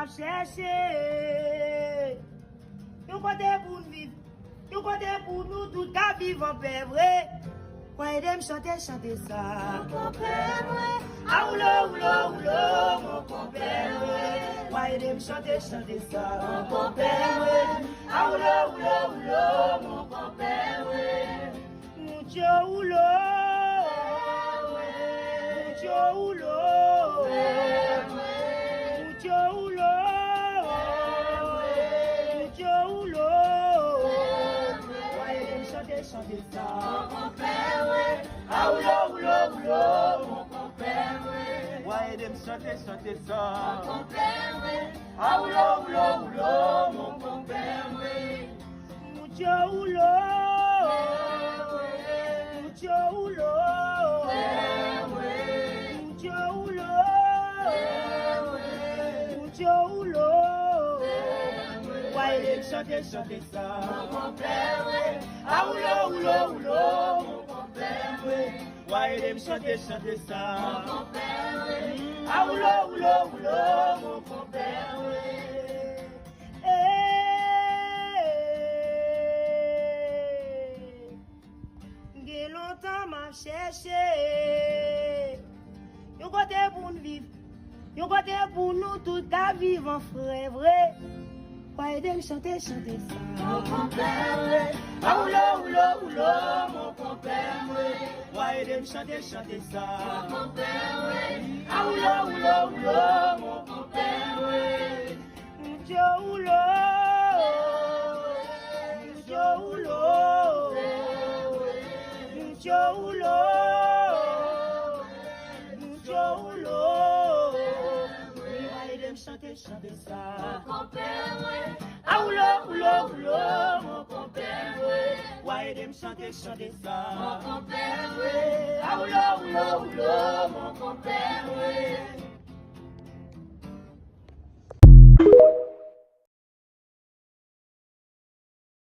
chercher. Yon kote pour nous vivre. Yon kote pour nous tout qu'à vivre en paix vrai. Voyez dem chanter ça. Mon compère vrai. Ah oulo mon compère vrai. Voyez dem chanter ça. Mon compère vrai. Ah oulo mon compère vrai. Mucho oulo. Mucho oulo. Mucho oulo. Mucho oulo. Voyez dem chanter ça. Mon compère vrai. Ah oulo mon compère vrai. Voyez dem chanter ça. Mon compère vrai. Ah oulo mon compère vrai. Mucho oulo. Mucho oulo. Mucho oulo. Mucho oulo. Voyez dem chanter ça. Mon compère vrai. Ah oulo mon compère vrai. Voyez dem chanter ça. Mon compère vrai. Ah oulo mon compère vrai. Gen longtemps m'a cherché. Yon kote pour nous vivre. Yon kote pour nous tout qu'à vivre en frère vrai. Voyez dem chanter ça. Mon compère vrai. Ah oulo mon compère vrai. Voyez dem chanter ça. Mon compère vrai. Ah oulo mon compère vrai. Mucho oulo. Mucho oulo. Mucho oulo. Mucho oulo. Voyez dem chanter ça. Mon compère vrai. Ah oulo mon compère vrai. Voyez dem chanter ça. Mon compère vrai. Ah oulo mon compère vrai.